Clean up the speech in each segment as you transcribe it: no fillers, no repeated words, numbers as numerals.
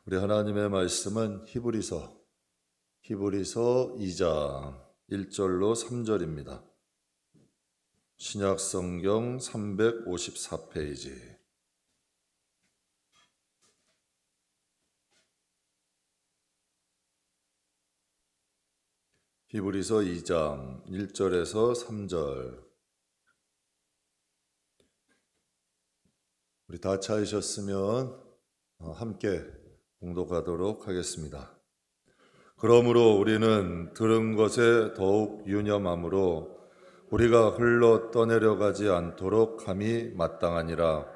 우리 하나님의 말씀은 히브리서 2장 1절로 3절입니다. 신약성경 354페이지. 히브리서 2장 1절에서 3절. 우리 다 찾으셨으면 함께 봉독하도록 하겠습니다. 그러므로 우리는 들은 것에 더욱 유념함으로 우리가 흘러 떠내려가지 않도록 함이 마땅하니라.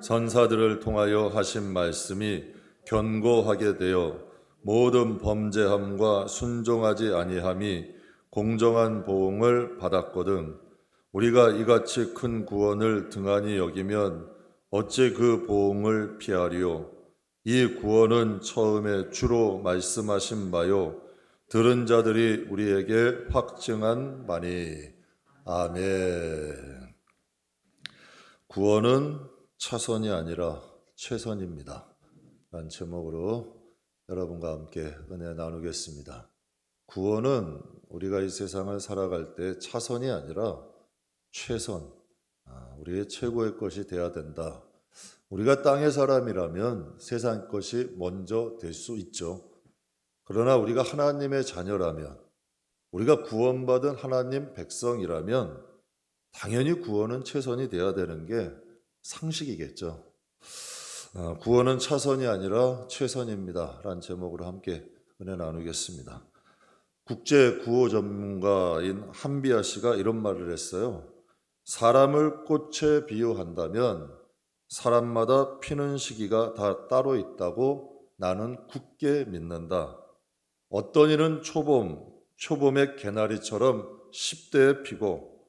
선사들을 통하여 하신 말씀이 견고하게 되어 모든 범죄함과 순종하지 아니함이 공정한 보응을 받았거든. 우리가 이같이 큰 구원을 등한히 여기면 어찌 그 보응을 피하리요? 이 구원은 처음에 주로 말씀하신 바요 들은 자들이 우리에게 확증한 바니. 아멘. 구원은 차선이 아니라 최선입니다. 라는 제목으로 여러분과 함께 은혜 나누겠습니다. 구원은 우리가 이 세상을 살아갈 때 차선이 아니라 최선, 우리의 최고의 것이 되어야 된다. 우리가 땅의 사람이라면 세상 것이 먼저 될 수 있죠. 그러나 우리가 하나님의 자녀라면, 우리가 구원받은 하나님 백성이라면 당연히 구원은 최선이 되어야 되는 게 상식이겠죠. 구원은 차선이 아니라 최선입니다. 라는 제목으로 함께 은혜 나누겠습니다. 국제 구호 전문가인 한비아 씨가 이런 말을 했어요. 사람을 꽃에 비유한다면 사람마다 피는 시기가 다 따로 있다고 나는 굳게 믿는다. 어떤 이는 초봄의 개나리처럼 10대에 피고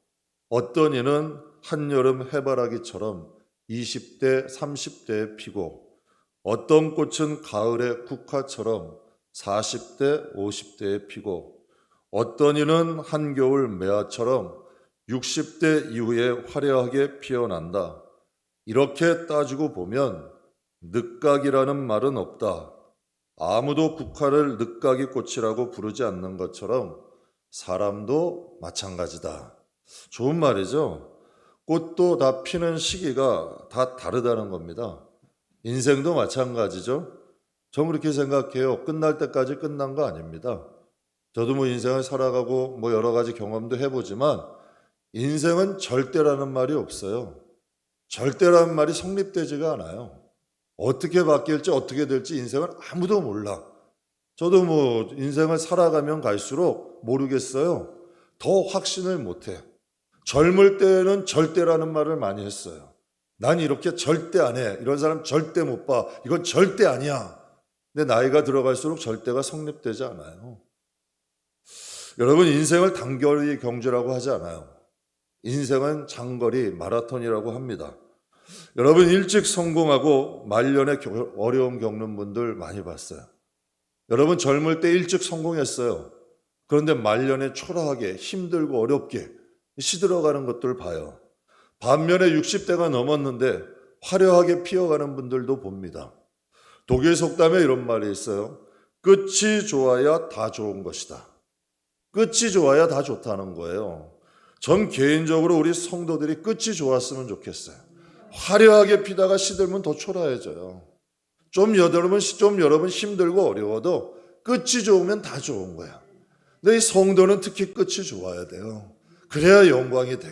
어떤 이는 한여름 해바라기처럼 20대, 30대에 피고 어떤 꽃은 가을의 국화처럼 40대, 50대에 피고 어떤 이는 한겨울 매화처럼 60대 이후에 화려하게 피어난다. 이렇게 따지고 보면 늦가기라는 말은 없다. 아무도 국화를 늦가기 꽃이라고 부르지 않는 것처럼 사람도 마찬가지다. 좋은 말이죠. 꽃도 다 피는 시기가 다 다르다는 겁니다. 인생도 마찬가지죠. 저는 그렇게 생각해요. 끝날 때까지 끝난 거 아닙니다. 저도 인생을 살아가고 여러 가지 경험도 해보지만 인생은 절대라는 말이 없어요. 절대라는 말이 성립되지가 않아요. 어떻게 바뀔지 어떻게 될지 인생은 아무도 몰라. 저도 인생을 살아가면 갈수록 모르겠어요. 더 확신을 못해. 젊을 때는 절대라는 말을 많이 했어요. 난 이렇게 절대 안 해. 이런 사람 절대 못 봐. 이건 절대 아니야. 근데 나이가 들어갈수록 절대가 성립되지 않아요. 여러분, 인생을 단거리 경주라고 하지 않아요. 인생은 장거리 마라톤이라고 합니다. 여러분, 일찍 성공하고 말년에 어려움 겪는 분들 많이 봤어요. 여러분, 젊을 때 일찍 성공했어요. 그런데 말년에 초라하게 힘들고 어렵게 시들어가는 것들 봐요. 반면에 60대가 넘었는데 화려하게 피어가는 분들도 봅니다. 독일 속담에 이런 말이 있어요. 끝이 좋아야 다 좋은 것이다. 끝이 좋아야 다 좋다는 거예요. 전 개인적으로 우리 성도들이 끝이 좋았으면 좋겠어요. 화려하게 피다가 시들면 더 초라해져요. 좀 여러분 힘들고 어려워도 끝이 좋으면 다 좋은 거야. 근데 이 성도는 특히 끝이 좋아야 돼요. 그래야 영광이 돼.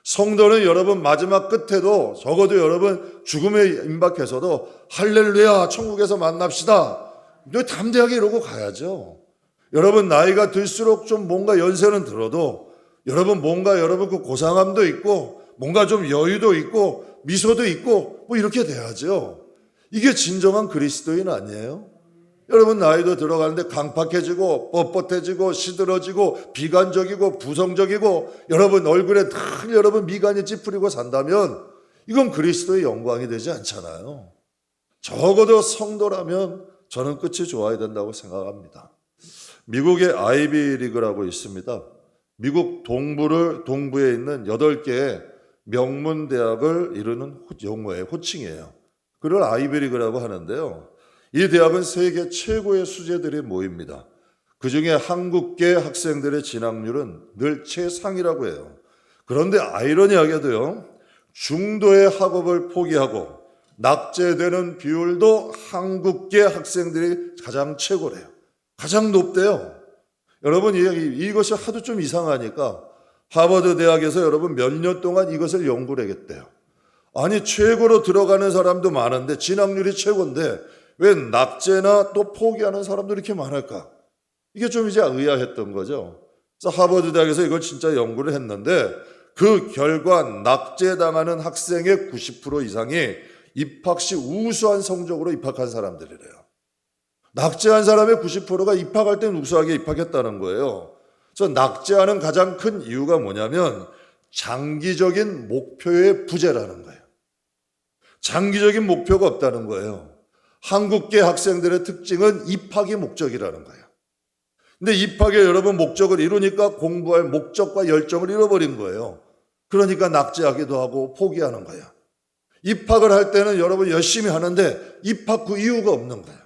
성도는 여러분 마지막 끝에도 적어도 여러분 죽음에 임박해서도 할렐루야 천국에서 만납시다. 담대하게 이러고 가야죠. 여러분 나이가 들수록 좀 뭔가 연세는 들어도 여러분 그 고상함도 있고 뭔가 좀 여유도 있고 미소도 있고 이렇게 돼야죠. 이게 진정한 그리스도인 아니에요? 여러분 나이도 들어가는데 강팍해지고 뻣뻣해지고 시들어지고 비관적이고 부정적이고 여러분 얼굴에 늘 여러분 미간이 찌푸리고 산다면 이건 그리스도의 영광이 되지 않잖아요. 적어도 성도라면 저는 끝이 좋아야 된다고 생각합니다. 미국의 아이비 리그라고 있습니다. 미국 동부에 있는 8개의 명문 대학을 이루는 용어예요. 호칭이에요. 그걸 아이비 리그라고 하는데요. 이 대학은 세계 최고의 수재들이 모입니다. 그중에 한국계 학생들의 진학률은 늘 최상이라고 해요. 그런데 아이러니하게도요, 중도의 학업을 포기하고 낙제되는 비율도 한국계 학생들이 가장 최고래요. 가장 높대요. 여러분, 이것이 하도 좀 이상하니까 하버드 대학에서 여러분 몇 년 동안 이것을 연구를 하겠대요. 아니, 최고로 들어가는 사람도 많은데 진학률이 최고인데 왜 낙제나 또 포기하는 사람도 이렇게 많을까? 이게 좀 이제 의아했던 거죠. 그래서 하버드 대학에서 이걸 진짜 연구를 했는데 그 결과 낙제당하는 학생의 90% 이상이 입학 시 우수한 성적으로 입학한 사람들이래요. 낙제한 사람의 90%가 입학할 땐 우수하게 입학했다는 거예요. 그래서 낙제하는 가장 큰 이유가 뭐냐면 장기적인 목표의 부재라는 거예요. 장기적인 목표가 없다는 거예요. 한국계 학생들의 특징은 입학이 목적이라는 거예요. 근데 입학에 여러분 목적을 이루니까 공부할 목적과 열정을 잃어버린 거예요. 그러니까 낙제하기도 하고 포기하는 거예요. 입학을 할 때는 여러분 열심히 하는데 입학 후 이유가 없는 거예요.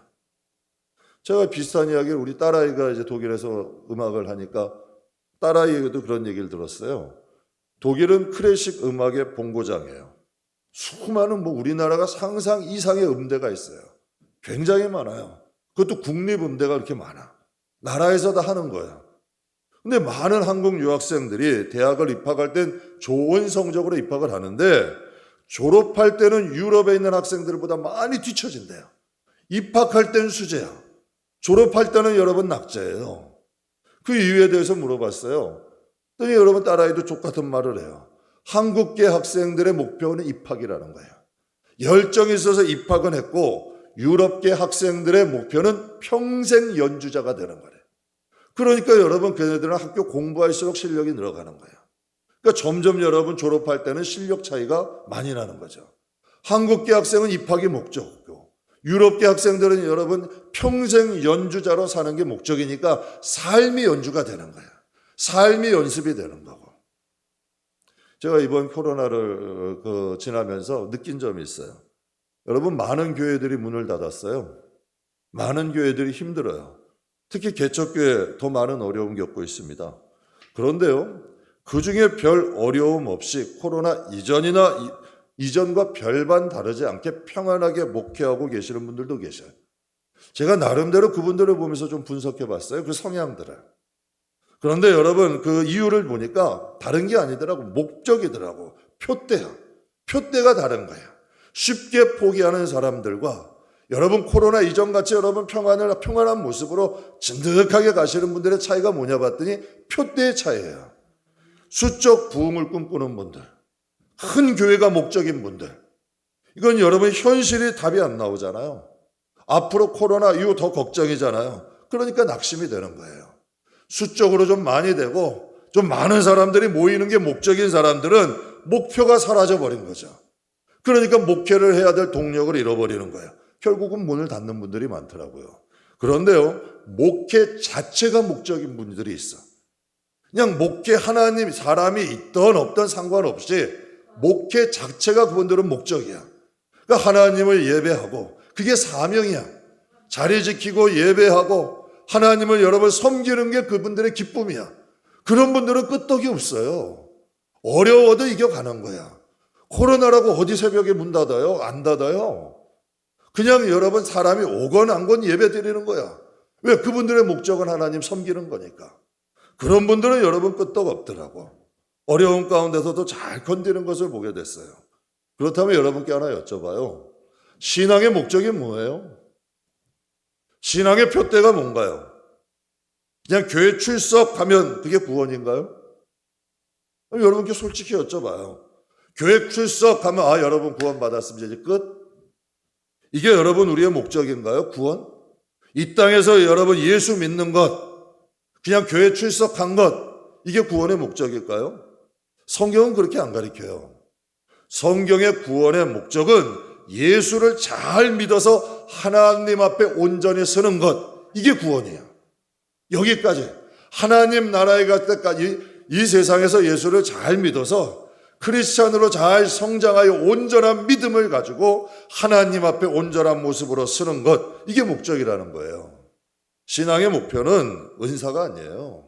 제가 비슷한 이야기를 우리 딸아이가 이제 독일에서 음악을 하니까 딸아이에게도 그런 얘기를 들었어요. 독일은 클래식 음악의 본고장이에요. 수많은 우리나라가 상상 이상의 음대가 있어요. 굉장히 많아요. 그것도 국립음대가 그렇게 많아. 나라에서 다 하는 거예요. 근데 많은 한국 유학생들이 대학을 입학할 땐 좋은 성적으로 입학을 하는데 졸업할 때는 유럽에 있는 학생들보다 많이 뒤처진대요. 입학할 땐 수재야. 졸업할 때는 여러분 낙제예요. 그 이유에 대해서 물어봤어요. 그랬더니 여러분 딸아이도 족같은 말을 해요. 한국계 학생들의 목표는 입학이라는 거예요. 열정이 있어서 입학은 했고 유럽계 학생들의 목표는 평생 연주자가 되는 거예요. 그러니까 여러분 걔네들은 학교 공부할수록 실력이 늘어가는 거예요. 그러니까 점점 여러분 졸업할 때는 실력 차이가 많이 나는 거죠. 한국계 학생은 입학이 목적이고 유럽계 학생들은 여러분 평생 연주자로 사는 게 목적이니까 삶이 연주가 되는 거예요. 삶이 연습이 되는 거고. 제가 이번 코로나를 지나면서 느낀 점이 있어요. 여러분 많은 교회들이 문을 닫았어요. 많은 교회들이 힘들어요. 특히 개척교회 더 많은 어려움 겪고 있습니다. 그런데요, 그 중에 별 어려움 없이 코로나 이전과 별반 다르지 않게 평안하게 목회하고 계시는 분들도 계셔요. 제가 나름대로 그분들을 보면서 좀 분석해 봤어요. 그 성향들을. 그런데 여러분 그 이유를 보니까 다른 게 아니더라고. 목적이더라고. 표대가 다른 거예요. 쉽게 포기하는 사람들과 여러분 코로나 이전같이 여러분 평안한 모습으로 진득하게 가시는 분들의 차이가 뭐냐 봤더니 표대의 차이예요. 수적 부흥을 꿈꾸는 분들, 큰 교회가 목적인 분들, 이건 여러분 현실이 답이 안 나오잖아요. 앞으로 코로나 이후 더 걱정이잖아요. 그러니까 낙심이 되는 거예요. 수적으로 좀 많이 되고 좀 많은 사람들이 모이는 게 목적인 사람들은 목표가 사라져버린 거죠. 그러니까 목회를 해야 될 동력을 잃어버리는 거예요. 결국은 문을 닫는 분들이 많더라고요. 그런데요, 목회 자체가 목적인 분들이 있어. 그냥 목회 하나님, 사람이 있던 없던 상관없이 목회 자체가 그분들은 목적이야. 그러니까 하나님을 예배하고 그게 사명이야. 자리 지키고 예배하고 하나님을 여러분 섬기는 게 그분들의 기쁨이야. 그런 분들은 끄떡이 없어요. 어려워도 이겨가는 거야. 코로나라고 어디 새벽에 문 닫아요? 안 닫아요. 그냥 여러분 사람이 오건 안 건 예배 드리는 거야. 왜? 그분들의 목적은 하나님 섬기는 거니까. 그런 분들은 여러분 끄떡 없더라고. 어려운 가운데서도 잘 견디는 것을 보게 됐어요. 그렇다면 여러분께 하나 여쭤봐요. 신앙의 목적이 뭐예요? 신앙의 표대가 뭔가요? 그냥 교회 출석하면 그게 구원인가요? 여러분께 솔직히 여쭤봐요. 교회 출석하면 여러분 구원받았으면 이제 끝? 이게 여러분 우리의 목적인가요? 구원? 이 땅에서 여러분 예수 믿는 것, 그냥 교회 출석한 것, 이게 구원의 목적일까요? 성경은 그렇게 안 가르쳐요. 성경의 구원의 목적은 예수를 잘 믿어서 하나님 앞에 온전히 서는 것, 이게 구원이에요. 여기까지 하나님 나라에 갈 때까지 이 세상에서 예수를 잘 믿어서 크리스찬으로 잘 성장하여 온전한 믿음을 가지고 하나님 앞에 온전한 모습으로 서는 것, 이게 목적이라는 거예요. 신앙의 목표는 은사가 아니에요.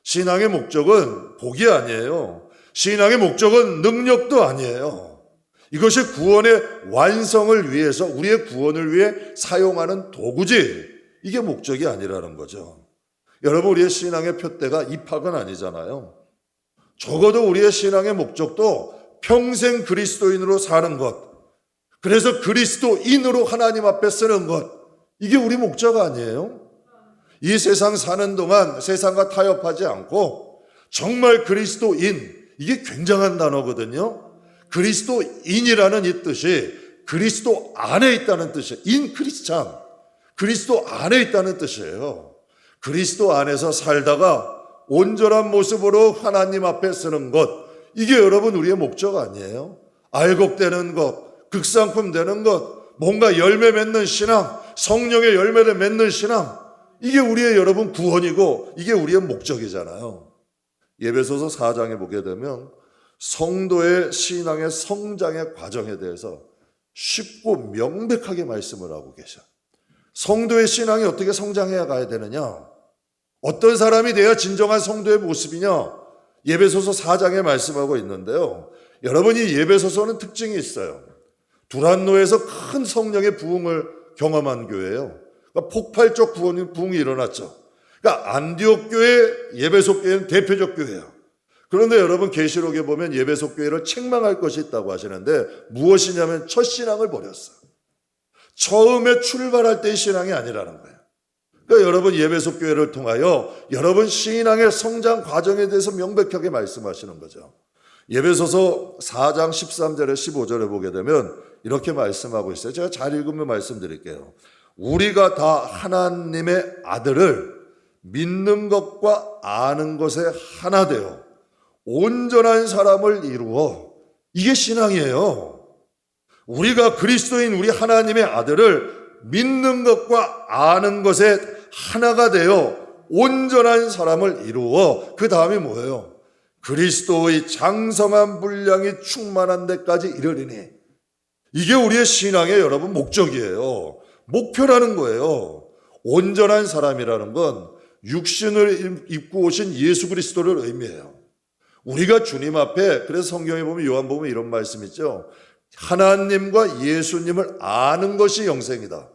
신앙의 목적은 복이 아니에요. 신앙의 목적은 능력도 아니에요. 이것이 구원의 완성을 위해서, 우리의 구원을 위해 사용하는 도구지, 이게 목적이 아니라는 거죠. 여러분, 우리의 신앙의 표대가 입학은 아니잖아요. 적어도 우리의 신앙의 목적도 평생 그리스도인으로 사는 것, 그래서 그리스도인으로 하나님 앞에 서는 것, 이게 우리 목적 아니에요? 이 세상 사는 동안 세상과 타협하지 않고 정말 그리스도인, 이게 굉장한 단어거든요. 그리스도인이라는 이 뜻이 그리스도 안에 있다는 뜻이에요. 인 크리스찬, 그리스도 안에 있다는 뜻이에요. 그리스도 안에서 살다가 온전한 모습으로 하나님 앞에 서는 것, 이게 여러분 우리의 목적 아니에요? 알곡되는 것, 극상품 되는 것, 뭔가 열매 맺는 신앙, 성령의 열매를 맺는 신앙, 이게 우리의 여러분 구원이고 이게 우리의 목적이잖아요. 에베소서 4장에 보게 되면 성도의 신앙의 성장의 과정에 대해서 쉽고 명백하게 말씀을 하고 계셔. 성도의 신앙이 어떻게 성장해야 가야 되느냐? 어떤 사람이 돼야 진정한 성도의 모습이냐? 에베소서 4장에 말씀하고 있는데요. 여러분이 에베소서는 특징이 있어요. 두란노에서 큰 성령의 부흥을 경험한 교회예요. 그러니까 폭발적 부흥이 일어났죠. 그러니까 안디옥 교회, 에베소 교회는 대표적 교회예요. 그런데 여러분 계시록에 보면 에베소 교회를 책망할 것이 있다고 하시는데 무엇이냐면 첫 신앙을 버렸어요. 처음에 출발할 때의 신앙이 아니라는 거예요. 그러니까 여러분 에베소 교회를 통하여 여러분 신앙의 성장 과정에 대해서 명백하게 말씀하시는 거죠. 에베소서 4장 13절에 15절에 보게 되면 이렇게 말씀하고 있어요. 제가 잘 읽으면 말씀드릴게요. 우리가 다 하나님의 아들을 믿는 것과 아는 것에 하나 되어 온전한 사람을 이루어, 이게 신앙이에요. 우리가 그리스도인 우리 하나님의 아들을 믿는 것과 아는 것에 하나가 되어 온전한 사람을 이루어, 그 다음이 뭐예요? 그리스도의 장성한 분량이 충만한 데까지 이르리니, 이게 우리의 신앙의 여러분 목적이에요. 목표라는 거예요. 온전한 사람이라는 건 육신을 입고 오신 예수 그리스도를 의미해요. 우리가 주님 앞에, 그래서 성경에 보면 요한복음에 이런 말씀 있죠. 하나님과 예수님을 아는 것이 영생이다.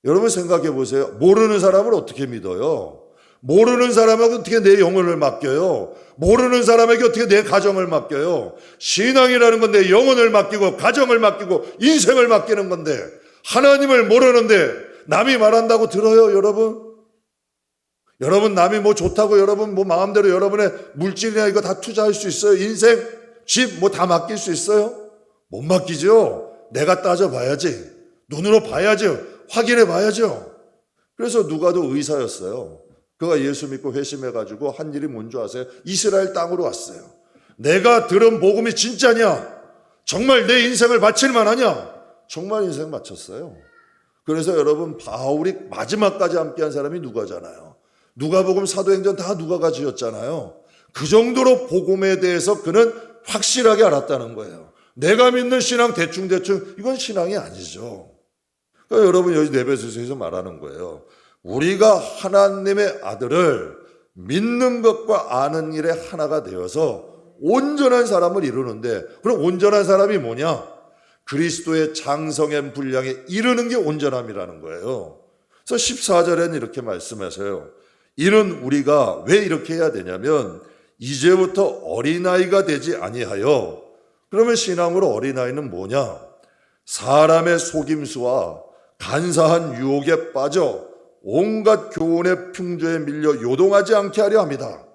여러분 생각해 보세요. 모르는 사람을 어떻게 믿어요? 모르는 사람에게 어떻게 내 영혼을 맡겨요? 모르는 사람에게 어떻게 내 가정을 맡겨요? 신앙이라는 건 내 영혼을 맡기고 가정을 맡기고 인생을 맡기는 건데, 하나님을 모르는데 남이 말한다고 들어요, 여러분? 여러분 남이 뭐 좋다고 여러분 뭐 마음대로 여러분의 물질이나 이거 다 투자할 수 있어요? 인생, 집 뭐 다 맡길 수 있어요? 못 맡기죠. 내가 따져봐야지. 눈으로 봐야죠. 확인해 봐야죠. 그래서 누가도 의사였어요. 그가 예수 믿고 회심해가지고 한 일이 뭔지 아세요? 이스라엘 땅으로 왔어요. 내가 들은 복음이 진짜냐? 정말 내 인생을 바칠 만하냐? 정말 인생 바쳤어요. 그래서 여러분 바울이 마지막까지 함께한 사람이 누가잖아요. 누가복음, 사도행전 다 누가가 지었잖아요. 그 정도로 복음에 대해서 그는 확실하게 알았다는 거예요. 내가 믿는 신앙 대충대충, 이건 신앙이 아니죠. 그러니까 여러분 여기 에베소서에서 말하는 거예요. 우리가 하나님의 아들을 믿는 것과 아는 일에 하나가 되어서 온전한 사람을 이루는데, 그럼 온전한 사람이 뭐냐? 그리스도의 장성한 분량에 이르는 게 온전함이라는 거예요. 그래서 14절에는 이렇게 말씀하세요. 이는 우리가 왜 이렇게 해야 되냐면 이제부터 어린아이가 되지 아니하여, 그러면 신앙으로 어린아이는 뭐냐? 사람의 속임수와 간사한 유혹에 빠져 온갖 교훈의 풍조에 밀려 요동하지 않게 하려 합니다.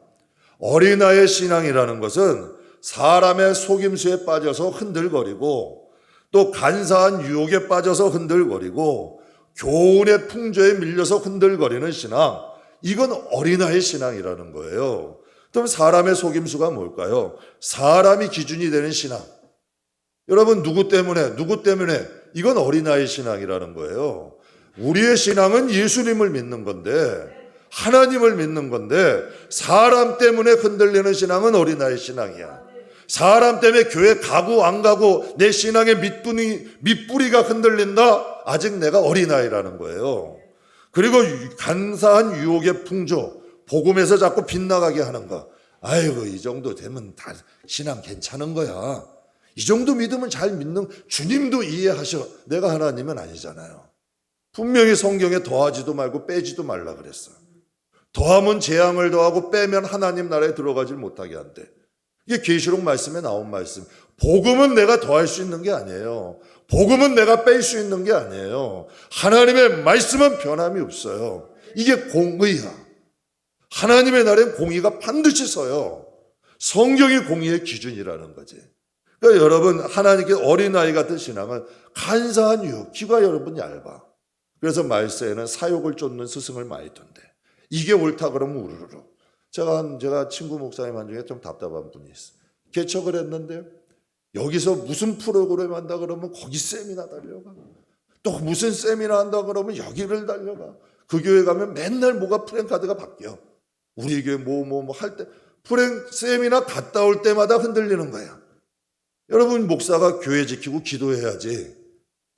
어린아이의 신앙이라는 것은 사람의 속임수에 빠져서 흔들거리고 또 간사한 유혹에 빠져서 흔들거리고 교훈의 풍조에 밀려서 흔들거리는 신앙, 이건 어린아이의 신앙이라는 거예요. 그럼 사람의 속임수가 뭘까요? 사람이 기준이 되는 신앙. 여러분 누구 때문에 이건 어린아이 신앙이라는 거예요. 우리의 신앙은 예수님을 믿는 건데, 하나님을 믿는 건데, 사람 때문에 흔들리는 신앙은 어린아이 신앙이야. 사람 때문에 교회 가고 안 가고 내 신앙의 밑뿌리가 흔들린다? 아직 내가 어린아이라는 거예요. 그리고 간사한 유혹의 풍조, 복음에서 자꾸 빗나가게 하는 거. 아이고, 이 정도 되면 다 신앙 괜찮은 거야. 이 정도 믿으면 잘 믿는, 주님도 이해하셔. 내가 하나님은 아니잖아요. 분명히 성경에 더하지도 말고 빼지도 말라 그랬어. 더하면 재앙을 더하고 빼면 하나님 나라에 들어가질 못하게 한대. 이게 계시록 말씀에 나온 말씀. 복음은 내가 더할 수 있는 게 아니에요. 복음은 내가 뺄 수 있는 게 아니에요. 하나님의 말씀은 변함이 없어요. 이게 공의야. 하나님의 나라엔 공의가 반드시 서요. 성경이 공의의 기준이라는 거지. 그러니까 여러분, 하나님께 어린아이 같은 신앙은 간사한 유혹, 귀가 여러분 얇아. 그래서 말세에는 사욕을 쫓는 스승을 많이 둔대. 이게 옳다 그러면 우르르. 제가 친구 목사님 한 중에 좀 답답한 분이 있어요. 개척을 했는데 여기서 무슨 프로그램 한다 그러면 거기 세미나 달려가. 또 무슨 세미나 한다 그러면 여기를 달려가. 그 교회 가면 맨날 뭐가 프랭카드가 바뀌어. 우리 교회 뭐 할 때 세미나 갔다 올 때마다 흔들리는 거야. 여러분, 목사가 교회 지키고 기도해야지.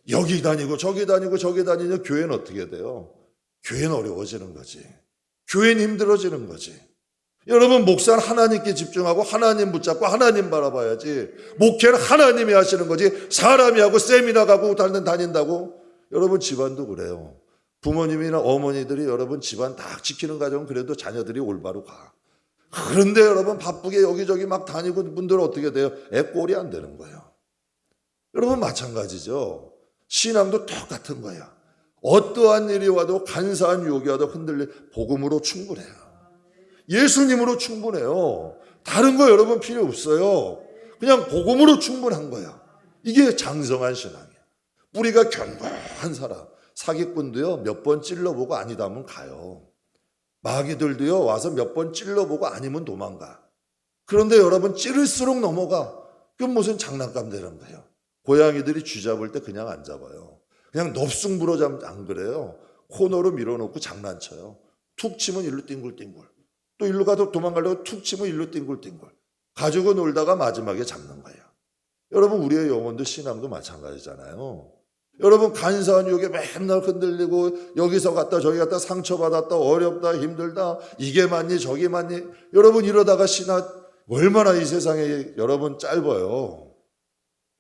여기 다니고 저기 다니고 저기 다니면 교회는 어떻게 돼요? 교회는 어려워지는 거지. 교회는 힘들어지는 거지. 여러분, 목사는 하나님께 집중하고 하나님 붙잡고 하나님 바라봐야지. 목회는 하나님이 하시는 거지. 사람이 하고 세미나 가고 다닌다고. 여러분, 집안도 그래요. 부모님이나 어머니들이 여러분 집안 다 지키는 가정은 그래도 자녀들이 올바로 가. 그런데 여러분 바쁘게 여기저기 막 다니고 분들은 어떻게 돼요? 애 꼴이 안 되는 거예요. 여러분, 마찬가지죠. 신앙도 똑같은 거야. 어떠한 일이 와도 간사한 유혹이 와도 흔들릴 복음으로 충분해요. 예수님으로 충분해요. 다른 거 여러분 필요 없어요. 그냥 복음으로 충분한 거야. 이게 장성한 신앙이에요. 뿌리가 견고한 사람. 사기꾼도요, 몇 번 찔러보고 아니다 하면 가요. 마귀들도요, 와서 몇 번 찔러보고 아니면 도망가. 그런데 여러분, 찌를수록 넘어가. 그럼 무슨 장난감 되는 거예요. 고양이들이 쥐 잡을 때 그냥 안 잡아요. 그냥 넙승 불어 잡으면 안 그래요. 코너로 밀어놓고 장난쳐요. 툭 치면 일로 띵굴띵굴. 또 일로 가도 도망가려고 툭 치면 일로 띵굴띵굴. 가지고 놀다가 마지막에 잡는 거예요. 여러분, 우리의 영혼도 신앙도 마찬가지잖아요. 여러분, 간사한 유혹에 맨날 흔들리고 여기서 갔다 저기 갔다 상처받았다 어렵다 힘들다 이게 맞니 저기 맞니. 여러분, 이러다가 신앙 얼마나 이 세상에 여러분 짧아요.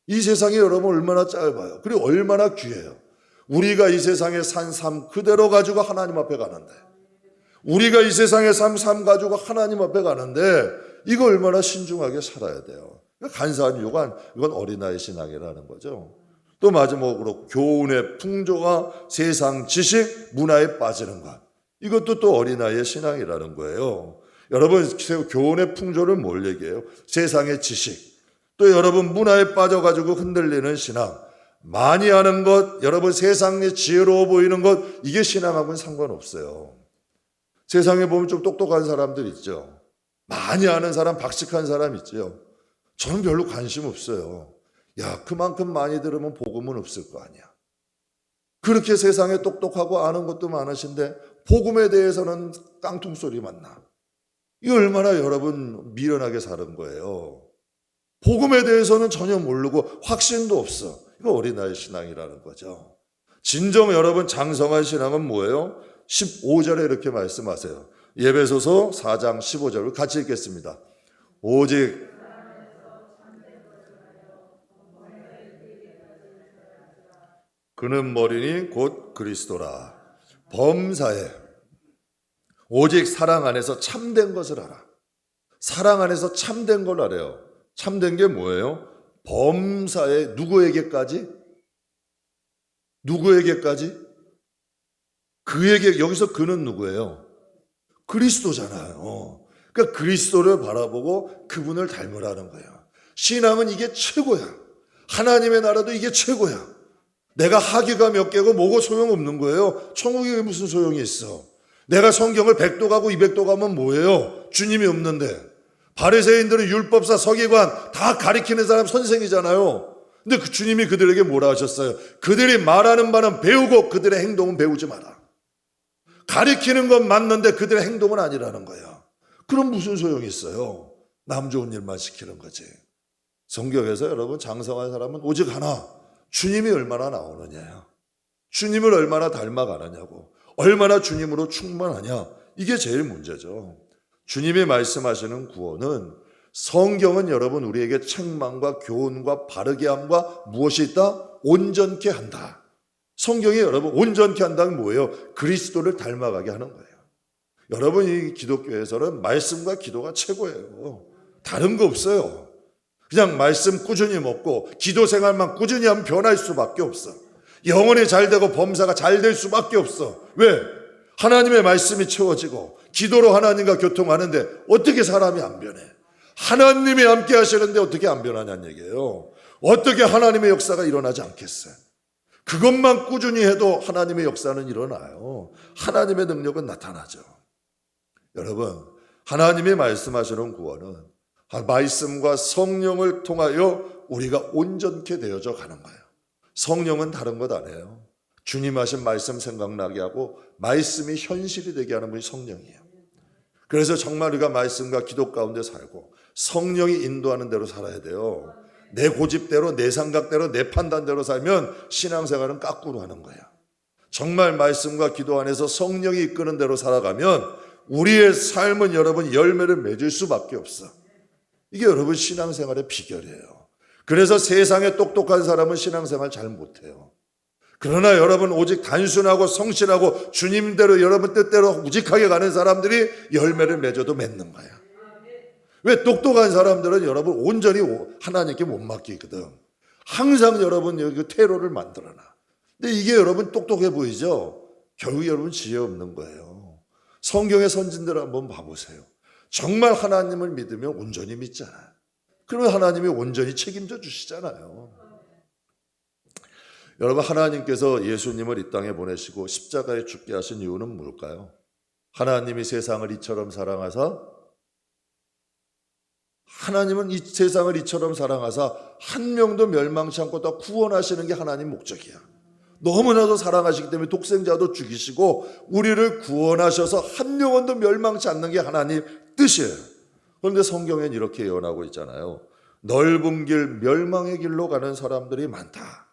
이 세상에 여러분 얼마나 짧아요. 그리고 얼마나 귀해요. 우리가 이 세상에 산 삶 그대로 가지고 하나님 앞에 가는데, 우리가 이 세상에 삶 가지고 하나님 앞에 가는데 이거 얼마나 신중하게 살아야 돼요. 간사한 유혹은 이건 어린아이 신앙이라는 거죠. 또 마지막으로 교훈의 풍조가 세상 지식, 문화에 빠지는 것. 이것도 또 어린아이의 신앙이라는 거예요. 여러분, 교훈의 풍조를 뭘 얘기해요? 세상의 지식. 또 여러분, 문화에 빠져가지고 흔들리는 신앙. 많이 하는 것, 여러분 세상에 지혜로워 보이는 것, 이게 신앙하고는 상관없어요. 세상에 보면 좀 똑똑한 사람들 있죠. 많이 아는 사람, 박식한 사람 있죠. 저는 별로 관심 없어요. 야, 그만큼 많이 들으면 복음은 없을 거 아니야. 그렇게 세상에 똑똑하고 아는 것도 많으신데 복음에 대해서는 깡통소리만 나. 이거 얼마나 여러분 미련하게 사는 거예요. 복음에 대해서는 전혀 모르고 확신도 없어. 이거 어린아이 신앙이라는 거죠. 진정 여러분 장성한 신앙은 뭐예요? 15절에 이렇게 말씀하세요. 에베소서 4장 15절 같이 읽겠습니다. 오직 그는 머리니 곧 그리스도라. 범사에 오직 사랑 안에서 참된 것을 알아. 사랑 안에서 참된 걸 알아요. 참된 게 뭐예요? 범사에 누구에게까지? 누구에게까지? 그에게, 여기서 그는 누구예요? 그리스도잖아요. 그러니까 그리스도를 바라보고 그분을 닮으라는 거예요. 신앙은 이게 최고야. 하나님의 나라도 이게 최고야. 내가 학위가 몇 개고 뭐고 소용없는 거예요. 천국에 무슨 소용이 있어. 내가 성경을 100도 가고 200도 가면 뭐예요? 주님이 없는데. 바리새인들은 율법사, 서기관 다 가리키는 사람 선생이잖아요. 근데 그 주님이 그들에게 뭐라 하셨어요? 그들이 말하는 바는 배우고 그들의 행동은 배우지 마라. 가리키는 건 맞는데 그들의 행동은 아니라는 거예요. 그럼 무슨 소용이 있어요? 남 좋은 일만 시키는 거지. 성경에서 여러분 장성한 사람은 오직 하나, 주님이 얼마나 나오느냐요. 주님을 얼마나 닮아가느냐고, 얼마나 주님으로 충만하냐, 이게 제일 문제죠. 주님이 말씀하시는 구원은, 성경은 여러분 우리에게 책망과 교훈과 바르게 함과 무엇이 있다? 온전케 한다. 성경이 여러분 온전케 한다는 뭐예요? 그리스도를 닮아가게 하는 거예요. 여러분 이 기독교에서는 말씀과 기도가 최고예요. 다른 거 없어요. 그냥 말씀 꾸준히 먹고 기도 생활만 꾸준히 하면 변할 수밖에 없어. 영혼이 잘 되고 범사가 잘 될 수밖에 없어. 왜? 하나님의 말씀이 채워지고 기도로 하나님과 교통하는데 어떻게 사람이 안 변해? 하나님이 함께 하시는데 어떻게 안 변하냐는 얘기예요. 어떻게 하나님의 역사가 일어나지 않겠어요? 그것만 꾸준히 해도 하나님의 역사는 일어나요. 하나님의 능력은 나타나죠. 여러분, 하나님이 말씀하시는 구원은 말씀과 성령을 통하여 우리가 온전케 되어져 가는 거예요. 성령은 다른 것 아니에요. 주님 하신 말씀 생각나게 하고 말씀이 현실이 되게 하는 분이 성령이에요. 그래서 정말 우리가 말씀과 기도 가운데 살고 성령이 인도하는 대로 살아야 돼요. 내 고집대로, 내 생각대로, 내 판단대로 살면 신앙생활은 까꾸로 하는 거예요. 정말 말씀과 기도 안에서 성령이 이끄는 대로 살아가면 우리의 삶은 여러분 열매를 맺을 수밖에 없어. 이게 여러분 신앙생활의 비결이에요. 그래서 세상에 똑똑한 사람은 신앙생활 잘 못해요. 그러나 여러분 오직 단순하고 성실하고 주님대로 여러분 뜻대로 우직하게 가는 사람들이 열매를 맺어도 맺는 거야. 왜? 똑똑한 사람들은 여러분 온전히 하나님께 못 맡기거든. 항상 여러분 여기 테러를 만들어놔. 근데 이게 여러분 똑똑해 보이죠? 결국 여러분 지혜 없는 거예요. 성경의 선진들 한번 봐보세요. 정말 하나님을 믿으면 온전히 믿잖아요. 그러면 하나님이 온전히 책임져 주시잖아요. 여러분 하나님께서 예수님을 이 땅에 보내시고 십자가에 죽게 하신 이유는 뭘까요? 하나님이 세상을 이처럼 사랑하사, 하나님은 이 세상을 이처럼 사랑하사 한 명도 멸망치 않고 다 구원하시는 게 하나님 목적이야. 너무나도 사랑하시기 때문에 독생자도 죽이시고 우리를 구원하셔서 한 영혼도 멸망치 않는 게 하나님 뜻이에요. 그런데 성경엔 이렇게 예언하고 있잖아요. 넓은 길, 멸망의 길로 가는 사람들이 많다.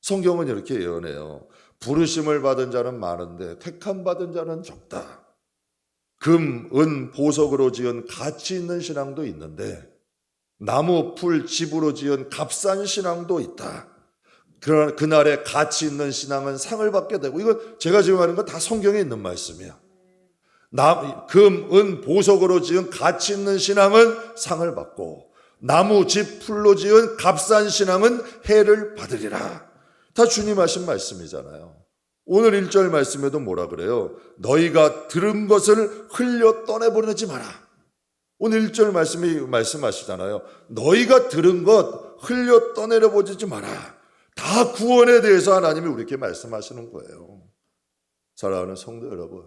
성경은 이렇게 예언해요. 부르심을 받은 자는 많은데 택함 받은 자는 적다. 금, 은, 보석으로 지은 가치 있는 신앙도 있는데 나무, 풀, 집으로 지은 값싼 신앙도 있다. 그러나 그날의 가치 있는 신앙은 상을 받게 되고, 이건 제가 지금 하는 건 다 성경에 있는 말씀이야. 금, 은, 보석으로 지은 가치 있는 신앙은 상을 받고 나무, 집, 풀로 지은 값싼 신앙은 해를 받으리라. 다 주님 하신 말씀이잖아요. 오늘 1절 말씀에도 뭐라 그래요? 너희가 들은 것을 흘려 떠내보내지 마라. 오늘 1절 말씀이 말씀하시잖아요. 너희가 들은 것 흘려 떠내려보지 마라. 다 구원에 대해서 하나님이 우리에게 말씀하시는 거예요. 사랑하는 성도 여러분,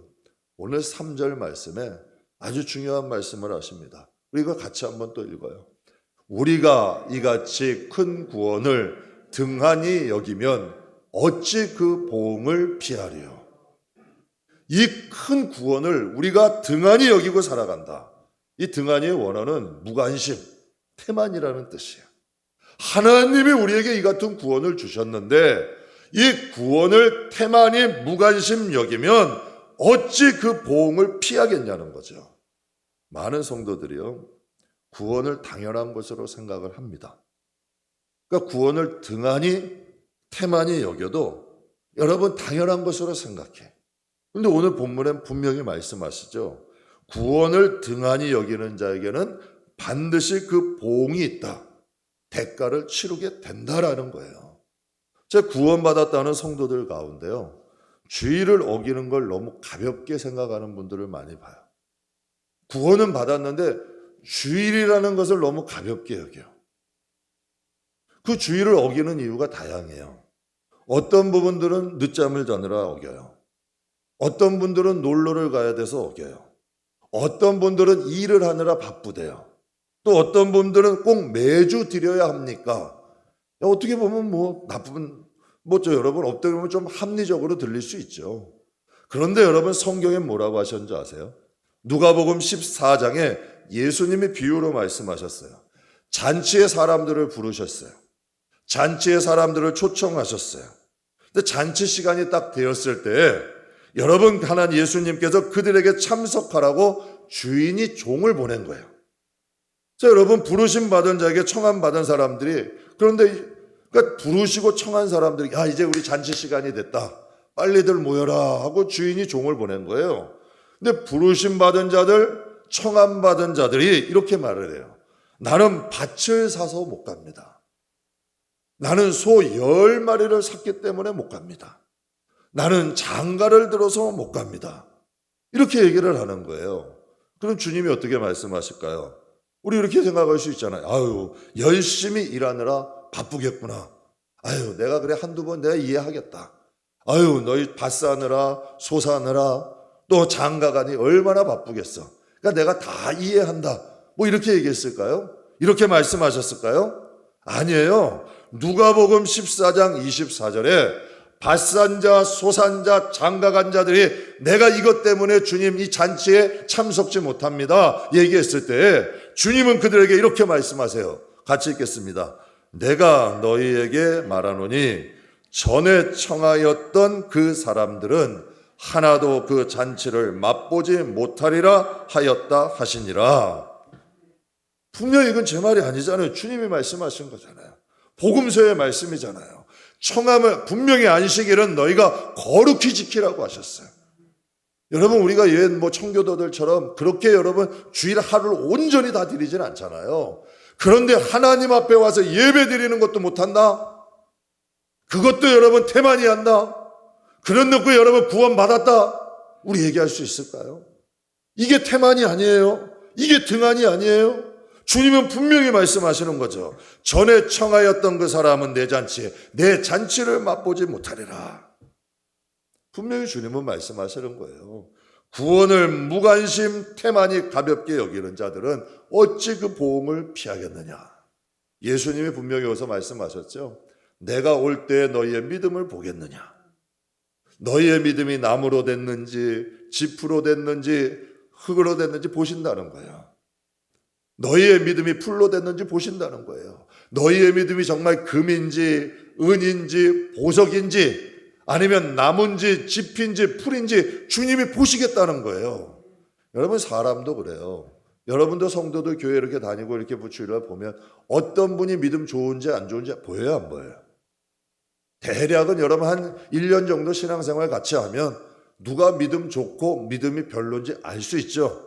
오늘 3절 말씀에 아주 중요한 말씀을 하십니다. 우리가 같이 한번 또 읽어요. 우리가 이같이 큰 구원을 등한히 여기면 어찌 그 보응을 피하리요. 이 큰 구원을 우리가 등한히 여기고 살아간다. 이 등한히의 원어는 무관심, 태만이라는 뜻이에요. 하나님이 우리에게 이 같은 구원을 주셨는데 이 구원을 태만히 무관심 여기면 어찌 그 보응을 피하겠냐는 거죠. 많은 성도들이요, 구원을 당연한 것으로 생각을 합니다. 그러니까 구원을 등한히 태만히 여겨도 여러분 당연한 것으로 생각해. 그런데 오늘 본문엔 분명히 말씀하시죠. 구원을 등한히 여기는 자에게는 반드시 그 보응이 있다. 대가를 치르게 된다라는 거예요. 제가 구원받았다는 성도들 가운데요, 주의를 어기는 걸 너무 가볍게 생각하는 분들을 많이 봐요. 구원은 받았는데 주일이라는 것을 너무 가볍게 여겨요. 그 주의를 어기는 이유가 다양해요. 어떤 부분들은 늦잠을 자느라 어겨요. 어떤 분들은 놀러를 가야 돼서 어겨요. 어떤 분들은 일을 하느라 바쁘대요. 또 어떤 분들은 꼭 매주 드려야 합니까? 어떻게 보면 여러분 어떻게 보면 좀 합리적으로 들릴 수 있죠. 그런데 여러분 성경엔 뭐라고 하셨는지 아세요? 누가복음 14장에 예수님이 비유로 말씀하셨어요. 잔치에 사람들을 부르셨어요. 잔치에 사람들을 초청하셨어요. 근데 잔치 시간이 딱 되었을 때 여러분, 하나님 예수님께서 그들에게 참석하라고 주인이 종을 보낸 거예요. 자, 여러분, 부르심 받은 자에게 청함 받은 사람들이, 그런데 그러니까 부르시고 청한 사람들이 이제 우리 잔치 시간이 됐다, 빨리들 모여라 하고 주인이 종을 보낸 거예요. 근데 부르심 받은 자들, 청함 받은 자들이 이렇게 말을 해요. 나는 밭을 사서 못 갑니다. 나는 소 10마리를 샀기 때문에 못 갑니다. 나는 장가를 들어서 못 갑니다. 이렇게 얘기를 하는 거예요. 그럼 주님이 어떻게 말씀하실까요? 우리 이렇게 생각할 수 있잖아요. 아유, 열심히 일하느라 바쁘겠구나. 아유, 내가 그래 한두 번 내가 이해하겠다. 아유, 너희 밭 사느라 소 사느라 또 장가 가니 얼마나 바쁘겠어. 그러니까 내가 다 이해한다. 뭐 이렇게 얘기했을까요? 이렇게 말씀하셨을까요? 아니에요. 누가복음 14장 24절에 밭산자, 소산자, 장가간 자들이 내가 이것 때문에 주님 이 잔치에 참석지 못합니다 얘기했을 때 주님은 그들에게 이렇게 말씀하세요. 같이 읽겠습니다. 내가 너희에게 말하노니 전에 청하였던 그 사람들은 하나도 그 잔치를 맛보지 못하리라 하였다 하시니라. 분명히 이건 제 말이 아니잖아요. 주님이 말씀하신 거잖아요. 복음서의 말씀이잖아요. 청함을 분명히 안식일은 너희가 거룩히 지키라고 하셨어요. 여러분, 우리가 옛 청교도들처럼 그렇게 여러분 주일 하루를 온전히 다 드리진 않잖아요. 그런데 하나님 앞에 와서 예배 드리는 것도 못한다? 그것도 여러분 태만히 한다? 그런 놓고 여러분 구원 받았다? 우리 얘기할 수 있을까요? 이게 태만이 아니에요. 이게 등한이 아니에요. 주님은 분명히 말씀하시는 거죠. 전에 청하였던 그 사람은 내 잔치에 내 잔치를 맛보지 못하리라. 분명히 주님은 말씀하시는 거예요. 구원을 무관심 태만히 가볍게 여기는 자들은 어찌 그 보응을 피하겠느냐. 예수님이 분명히 여기서 말씀하셨죠. 내가 올 때 너희의 믿음을 보겠느냐. 너희의 믿음이 나무로 됐는지 짚으로 됐는지 흙으로 됐는지 보신다는 거예요. 너희의 믿음이 풀로 됐는지 보신다는 거예요. 너희의 믿음이 정말 금인지 은인지 보석인지 아니면 나무인지 짚인지 풀인지 주님이 보시겠다는 거예요. 여러분, 사람도 그래요. 여러분도 성도들 교회 이렇게 다니고 이렇게 주일날 보면 어떤 분이 믿음 좋은지 안 좋은지 보여요, 안 보여요? 대략은 여러분 한 1년 정도 신앙생활 같이 하면 누가 믿음 좋고 믿음이 별론지 알 수 있죠.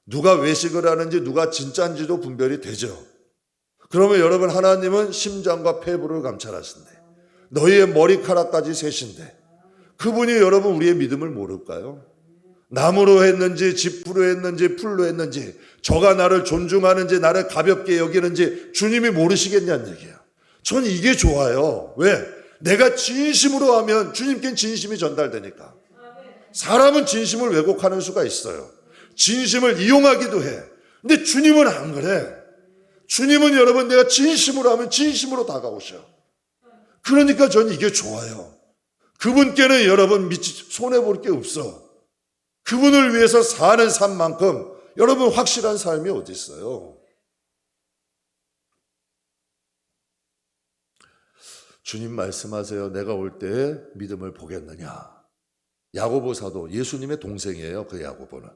누가 외식을 하는지 누가 진짜인지도 분별이 되죠. 그러면 여러분, 하나님은 심장과 폐부를 감찰하신대. 너희의 머리카락까지 세신대. 그분이 여러분 우리의 믿음을 모를까요? 나무로 했는지 짚으로 했는지 풀로 했는지 저가 나를 존중하는지 나를 가볍게 여기는지 주님이 모르시겠냐는 얘기야. 전 이게 좋아요. 왜? 내가 진심으로 하면 주님께는 진심이 전달되니까. 사람은 진심을 왜곡하는 수가 있어요. 진심을 이용하기도 해. 근데 주님은 안 그래. 주님은 여러분 내가 진심으로 하면 진심으로 다가오셔. 그러니까 저는 이게 좋아요. 그분께는 여러분 손해볼 게 없어. 그분을 위해서 사는 삶만큼 여러분 확실한 삶이 어디 있어요? 주님 말씀하세요. 내가 올 때 믿음을 보겠느냐. 야고보 사도, 예수님의 동생이에요. 그 야고보는.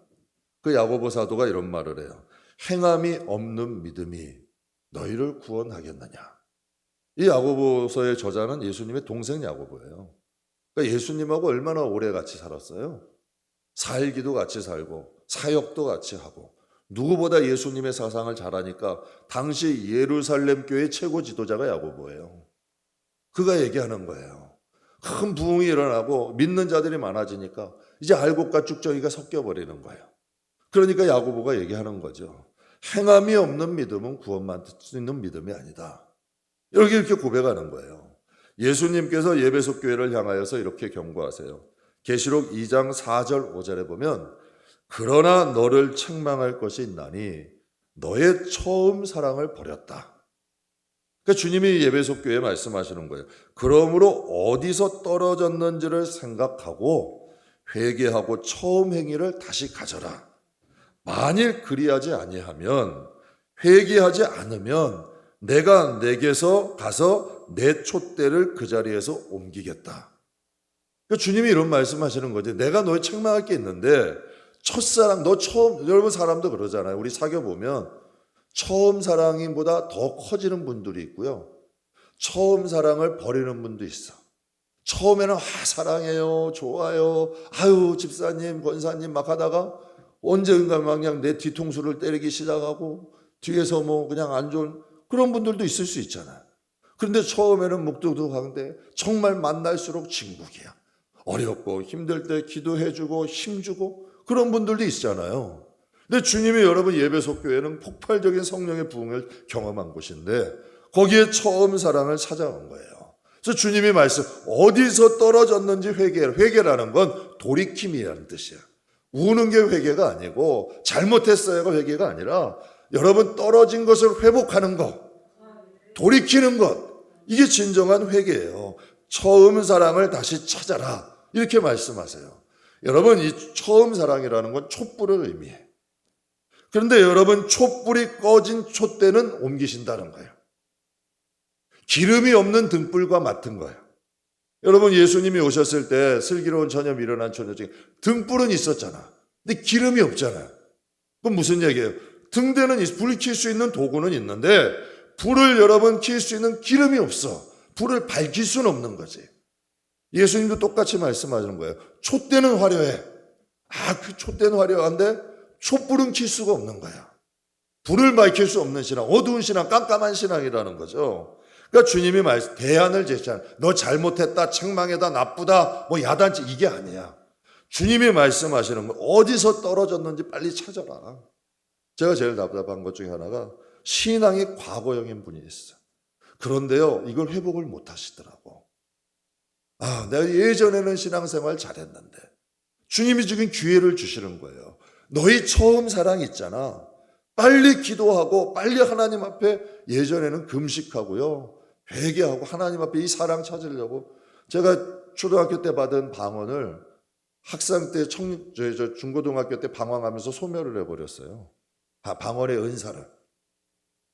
그 야고보 사도가 이런 말을 해요. 행함이 없는 믿음이 너희를 구원하겠느냐. 이 야고보서의 저자는 예수님의 동생 야고보예요. 그러니까 예수님하고 얼마나 오래 같이 살았어요. 살기도 같이 살고 사역도 같이 하고 누구보다 예수님의 사상을 잘 아니까 당시 예루살렘 교회 최고 지도자가 야고보예요. 그가 얘기하는 거예요. 큰 부흥이 일어나고 믿는 자들이 많아지니까 이제 알곡과 쭉정이가 섞여버리는 거예요. 그러니까 야고보가 얘기하는 거죠. 행함이 없는 믿음은 구원받을 수 있는 믿음이 아니다. 이렇게 고백하는 거예요. 예수님께서 예배소 교회를 향하여서 이렇게 경고하세요. 계시록 2장 4절 5절에 보면 그러나 너를 책망할 것이 있나니 너의 처음 사랑을 버렸다. 그러니까 주님이 예배소 교회에 말씀하시는 거예요. 그러므로 어디서 떨어졌는지를 생각하고 회개하고 처음 행위를 다시 가져라. 만일 그리하지 아니하면 회개하지 않으면 내가 내게서 가서 내 촛대를 그 자리에서 옮기겠다. 그러니까 주님이 이런 말씀하시는 거지. 내가 너에 책망할 게 있는데 첫사랑, 너 처음, 여러분 사람도 그러잖아요. 우리 사귀어 보면 처음 사랑보다 더 커지는 분들이 있고요. 처음 사랑을 버리는 분도 있어. 처음에는 사랑해요, 좋아요, 아유 집사님, 권사님 막 하다가 언젠가 막 그냥 내 뒤통수를 때리기 시작하고 뒤에서 뭐 그냥 안 좋은 그런 분들도 있을 수 있잖아요. 그런데 처음에는 묵뚝뚝한데 정말 만날수록 진국이야. 어렵고 힘들 때 기도해주고 힘주고 그런 분들도 있잖아요. 근데 주님이 여러분 예배소교회는 폭발적인 성령의 부흥을 경험한 곳인데 거기에 처음 사랑을 찾아온 거예요. 그래서 주님이 말씀 어디서 떨어졌는지 회개라는 건 돌이킴이라는 뜻이야. 우는 게 회개가 아니고 잘못했어요가 회개가 아니라 여러분 떨어진 것을 회복하는 것, 돌이키는 것, 이게 진정한 회개예요. 처음 사랑을 다시 찾아라 이렇게 말씀하세요. 여러분 이 처음 사랑이라는 건 촛불을 의미해. 그런데 여러분 촛불이 꺼진 촛대는 옮기신다는 거예요. 기름이 없는 등불과 같은 거예요. 여러분 예수님이 오셨을 때 슬기로운 처녀 미련한 처녀 중에 등불은 있었잖아. 근데 기름이 없잖아요. 그럼 무슨 얘기예요? 등대는 불 켤 수 있는 도구는 있는데 불을 여러분 켤 수 있는 기름이 없어. 불을 밝힐 수는 없는 거지. 예수님도 똑같이 말씀하시는 거예요. 촛대는 화려해. 그 촛대는 화려한데 촛불은 켤 수가 없는 거야. 불을 밝힐 수 없는 신앙, 어두운 신앙, 깜깜한 신앙이라는 거죠. 그러니까 주님이 대안을 제시하는 너 잘못했다, 책망이다, 나쁘다, 뭐 야단치 이게 아니야. 주님이 말씀하시는 건 어디서 떨어졌는지 빨리 찾아라. 제가 제일 답답한 것 중에 하나가 신앙이 과거형인 분이 있어. 그런데요, 이걸 회복을 못 하시더라고. 내가 예전에는 신앙생활 잘했는데 주님이 지금 기회를 주시는 거예요. 너희 처음 사랑 있잖아. 빨리 기도하고 빨리 하나님 앞에 예전에는 금식하고요. 회개하고 하나님 앞에 이 사랑 찾으려고 제가 초등학교 때 받은 방언을 학생 때 중고등학교 때 방황하면서 소멸을 해버렸어요. 방언의 은사를.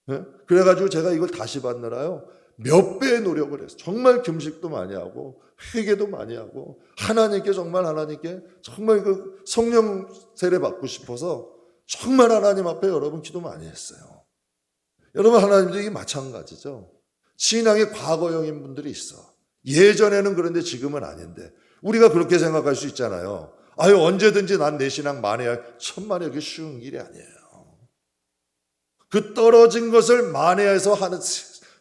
네? 그래가지고 제가 이걸 다시 받느라요. 몇 배의 노력을 했어요. 정말 금식도 많이 하고 회개도 많이 하고 하나님께 정말 그 성령 세례 받고 싶어서 정말 하나님 앞에 여러분 기도 많이 했어요. 여러분 하나님도 이게 마찬가지죠. 신앙의 과거형인 분들이 있어. 예전에는 그런데 지금은 아닌데 우리가 그렇게 생각할 수 있잖아요. 언제든지 난 내 신앙 만회할 천만에 그게 쉬운 일이 아니에요. 그 떨어진 것을 만회해서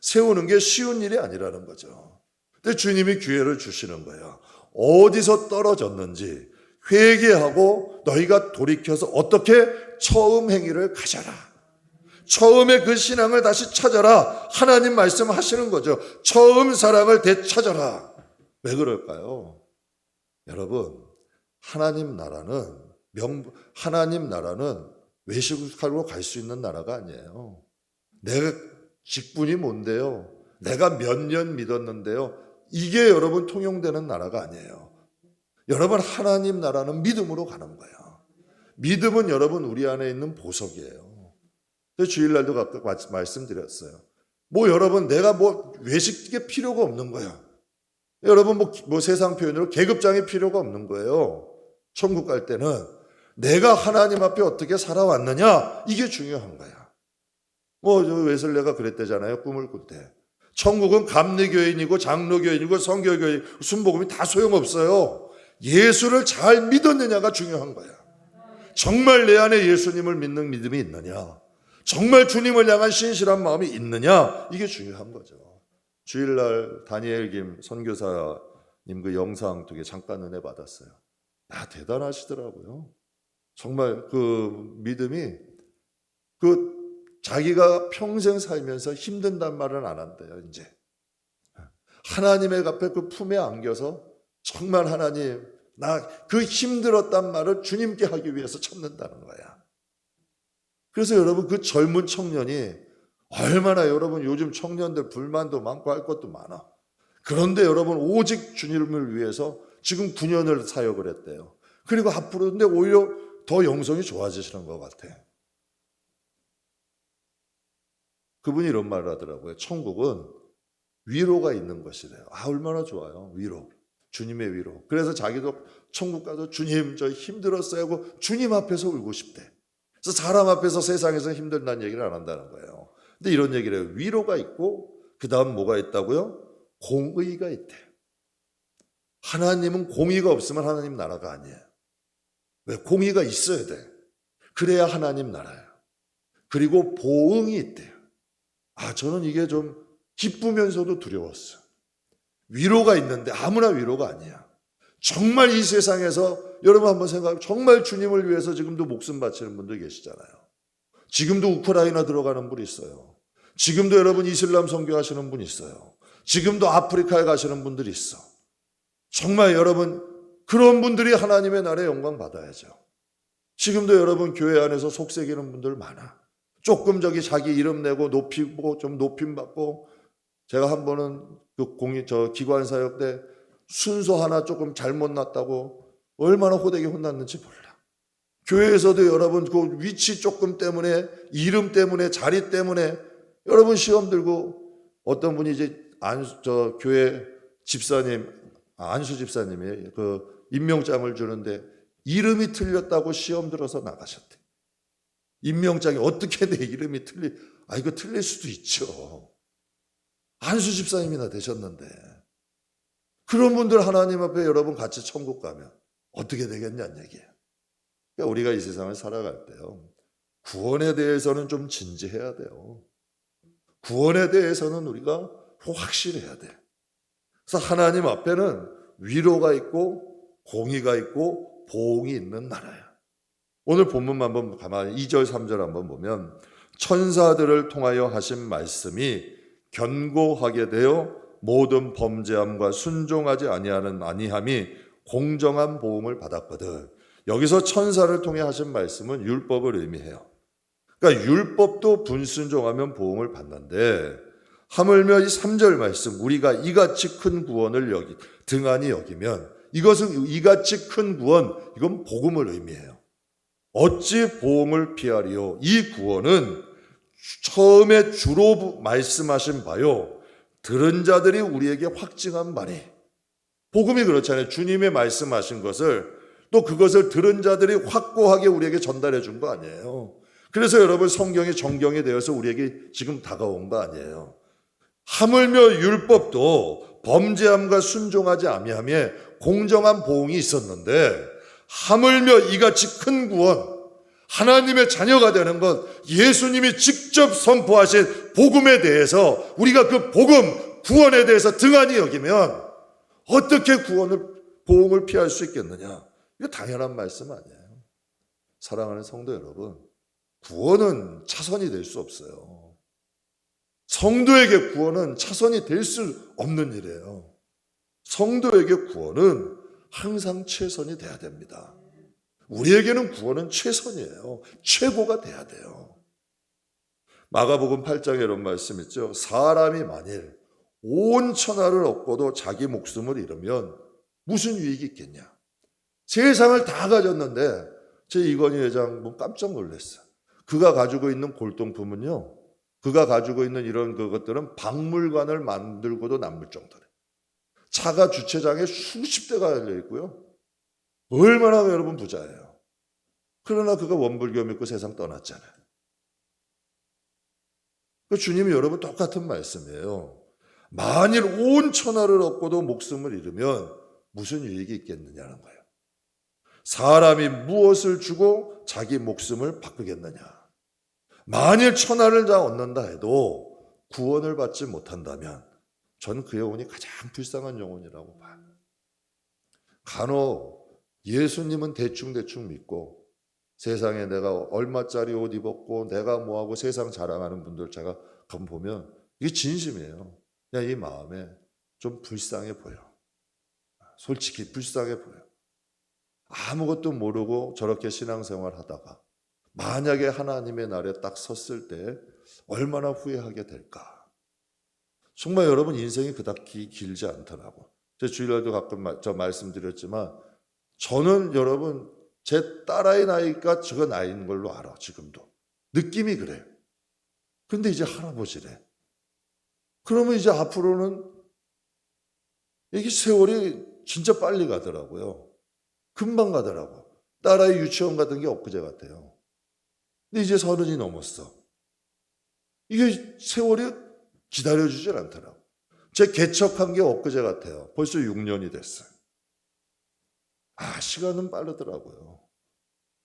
세우는 게 쉬운 일이 아니라는 거죠. 근데 주님이 기회를 주시는 거예요. 어디서 떨어졌는지 회개하고 너희가 돌이켜서 어떻게 처음 행위를 가져라. 처음에 그 신앙을 다시 찾아라. 하나님 말씀하시는 거죠. 처음 사랑을 되찾아라. 왜 그럴까요? 여러분, 하나님 나라는 외식하러 갈 수 있는 나라가 아니에요. 내가 직분이 뭔데요? 내가 몇 년 믿었는데요? 이게 여러분 통용되는 나라가 아니에요. 여러분 하나님 나라는 믿음으로 가는 거예요. 믿음은 여러분 우리 안에 있는 보석이에요. 주일날도 각각 말씀드렸어요. 여러분 내가 외식에 필요가 없는 거야. 여러분 세상 표현으로 계급장이 필요가 없는 거예요. 천국 갈 때는 내가 하나님 앞에 어떻게 살아왔느냐 이게 중요한 거야. 웨슬레가 그랬대잖아요. 꿈을 꿀 때. 천국은 감리교인이고 장로교인이고 성교교인 순복음이 다 소용없어요. 예수를 잘 믿었느냐가 중요한 거야. 정말 내 안에 예수님을 믿는 믿음이 있느냐, 정말 주님을 향한 신실한 마음이 있느냐, 이게 중요한 거죠. 주일날 다니엘 김 선교사님 그 영상 두 개 잠깐 은혜 받았어요. 대단하시더라고요. 정말 그 믿음이 자기가 평생 살면서 힘든단 말은 안 한대요. 이제 하나님의 앞에 그 품에 안겨서 정말 하나님 나 그 힘들었단 말을 주님께 하기 위해서 참는다는 거야. 그래서 여러분 그 젊은 청년이 얼마나 여러분 요즘 청년들 불만도 많고 할 것도 많아. 그런데 여러분 오직 주님을 위해서 지금 9년을 사역을 했대요. 그리고 앞으로 근데 오히려 더 영성이 좋아지시는 것 같아. 그분이 이런 말을 하더라고요. 천국은 위로가 있는 것이래요. 얼마나 좋아요. 위로. 주님의 위로. 그래서 자기도 천국 가서 주님 저 힘들었어요 하고 주님 앞에서 울고 싶대. 그래서 사람 앞에서 세상에서 힘들다는 얘기를 안 한다는 거예요. 근데 이런 얘기를 해요. 위로가 있고 그 다음 뭐가 있다고요? 공의가 있대. 하나님은 공의가 없으면 하나님 나라가 아니에요. 왜? 공의가 있어야 돼. 그래야 하나님 나라예요. 그리고 보응이 있대요. 저는 이게 좀 기쁘면서도 두려웠어요. 위로가 있는데 아무나 위로가 아니야. 정말 이 세상에서 여러분 한번 생각해보면 정말 주님을 위해서 지금도 목숨 바치는 분들 계시잖아요. 지금도 우크라이나 들어가는 분 있어요. 지금도 여러분 이슬람 선교하시는 분 있어요. 지금도 아프리카에 가시는 분들이 있어. 정말 여러분 그런 분들이 하나님의 나라에 영광 받아야죠. 지금도 여러분 교회 안에서 속삭이는 분들 많아. 조금 저기 자기 이름 내고 높이고 좀 높임 받고, 제가 한 번은 그 기관 사역 때 순서 하나 조금 잘못 났다고 얼마나 호되게 혼났는지 몰라. 교회에서도 여러분 그 위치 조금 때문에, 이름 때문에, 자리 때문에 여러분 시험 들고, 어떤 분이 이제 교회 집사님, 안수 집사님이 그 임명장을 주는데 이름이 틀렸다고 시험 들어서 나가셨대. 임명장이 어떻게 내 이름이 이거 틀릴 수도 있죠. 안수 집사님이나 되셨는데. 그런 분들 하나님 앞에 여러분 같이 천국 가면 어떻게 되겠냐는 얘기예요. 그러니까 우리가 이 세상을 살아갈 때요, 구원에 대해서는 좀 진지해야 돼요. 구원에 대해서는 우리가 확실해야 돼. 그래서 하나님 앞에는 위로가 있고 공의가 있고 보응이 있는 나라야. 오늘 본문만 한번 가만히 2절 3절 한번 보면, 천사들을 통하여 하신 말씀이 견고하게 되어 모든 범죄함과 순종하지 아니함이 공정한 보응을 받았거든. 여기서 천사를 통해 하신 말씀은 율법을 의미해요. 그러니까 율법도 불순종하면 보응을 받는데, 하물며 이 3절 말씀, 우리가 이같이 큰 구원을 등한히 여기면, 이것은 이같이 큰 구원, 이건 복음을 의미해요. 어찌 보응을 피하리요? 이 구원은 처음에 주로 말씀하신 바요, 들은 자들이 우리에게 확증한 바니. 복음이 그렇잖아요. 주님의 말씀하신 것을 또 그것을 들은 자들이 확고하게 우리에게 전달해 준 거 아니에요. 그래서 여러분 성경이 정경이 되어서 우리에게 지금 다가온 거 아니에요. 하물며 율법도 범죄함과 순종하지 아니함에 공정한 보응이 있었는데, 하물며 이같이 큰 구원, 하나님의 자녀가 되는 것, 예수님이 직접 선포하신 복음에 대해서 우리가 그 복음, 구원에 대해서 등한히 여기면 어떻게 보응을 피할 수 있겠느냐? 이거 당연한 말씀 아니에요. 사랑하는 성도 여러분, 구원은 차선이 될 수 없어요. 성도에게 구원은 차선이 될 수 없는 일이에요. 성도에게 구원은 항상 최선이 돼야 됩니다. 우리에게는 구원은 최선이에요. 최고가 돼야 돼요. 마가복음 8장에 이런 말씀 있죠. 사람이 만일 온 천하를 얻고도 자기 목숨을 잃으면 무슨 유익이 있겠냐. 세상을 다 가졌는데, 제 이건희 회장 깜짝 놀랐어요. 그가 가지고 있는 골동품은요, 그가 가지고 있는 이런 그것들은 박물관을 만들고도 남을 정도래. 차가 주차장에 수십 대가 열려 있고요. 얼마나 여러분 부자예요. 그러나 그가 원불교 믿고 세상 떠났잖아요. 주님이 여러분 똑같은 말씀이에요. 만일 온 천하를 얻고도 목숨을 잃으면 무슨 유익이 있겠느냐는 거예요. 사람이 무엇을 주고 자기 목숨을 바꾸겠느냐. 만일 천하를 다 얻는다 해도 구원을 받지 못한다면 전 그 영혼이 가장 불쌍한 영혼이라고 봐요. 간혹 예수님은 대충 믿고 세상에 내가 얼마짜리 옷 입었고 내가 뭐하고 세상 자랑하는 분들 제가 보면 이게 진심이에요. 그냥 이 마음에 좀 불쌍해 보여. 솔직히 불쌍해 보여. 아무것도 모르고 저렇게 신앙생활 하다가 만약에 하나님의 날에 딱 섰을 때 얼마나 후회하게 될까. 정말 여러분 인생이 그닥 길지 않더라고. 제가 주일날도 가끔 말씀드렸지만, 저는 여러분 제 딸아이 나이가 저거 나이인 걸로 알아. 지금도 느낌이 그래요. 그런데 이제 할아버지래. 그러면 이제 앞으로는 이게 세월이 진짜 빨리 가더라고요. 금방 가더라고. 딸아이 유치원 가던 게 엊그제 같아요. 근데 이제 30이 넘었어. 이게 세월이 기다려주질 않더라고. 제 개척한 게 엊그제 같아요. 벌써 6년이 됐어요. 시간은 빠르더라고요.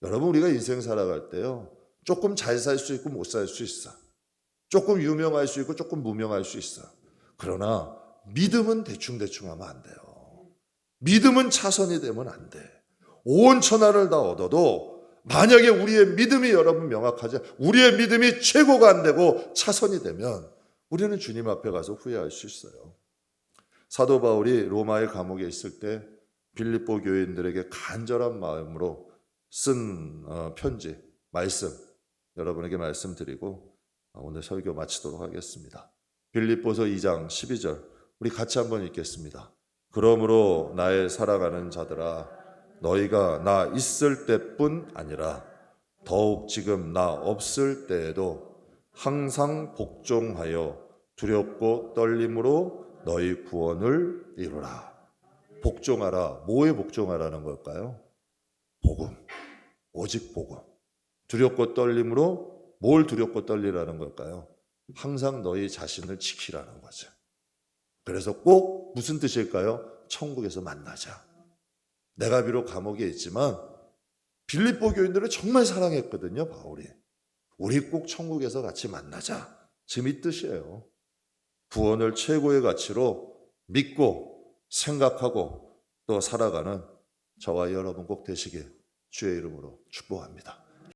여러분, 우리가 인생 살아갈 때요, 조금 잘 살 수 있고 못 살 수 있어. 조금 유명할 수 있고 조금 무명할 수 있어. 그러나 믿음은 대충대충 하면 안 돼요. 믿음은 차선이 되면 안 돼. 온 천하를 다 얻어도 만약에 우리의 믿음이 여러분 명확하지, 우리의 믿음이 최고가 안 되고 차선이 되면 우리는 주님 앞에 가서 후회할 수 있어요. 사도 바울이 로마의 감옥에 있을 때 빌립보 교인들에게 간절한 마음으로 쓴 편지, 말씀, 여러분에게 말씀드리고 오늘 설교 마치도록 하겠습니다. 빌립보서 2장 12절 우리 같이 한번 읽겠습니다. 그러므로 나의 살아가는 자들아, 너희가 나 있을 때뿐 아니라 더욱 지금 나 없을 때에도 항상 복종하여 두렵고 떨림으로 너희 구원을 이루라. 복종하라. 뭐에 복종하라는 걸까요? 복음. 오직 복음. 두렵고 떨림으로 뭘 두렵고 떨리라는 걸까요? 항상 너희 자신을 지키라는 거죠. 그래서 꼭 무슨 뜻일까요? 천국에서 만나자. 내가 비록 감옥에 있지만 빌립보 교인들을 정말 사랑했거든요, 바울이. 우리 꼭 천국에서 같이 만나자. 지금 이 뜻이에요. 구원을 최고의 가치로 믿고 생각하고 또 살아가는 저와 여러분 꼭 되시길 주의 이름으로 축복합니다.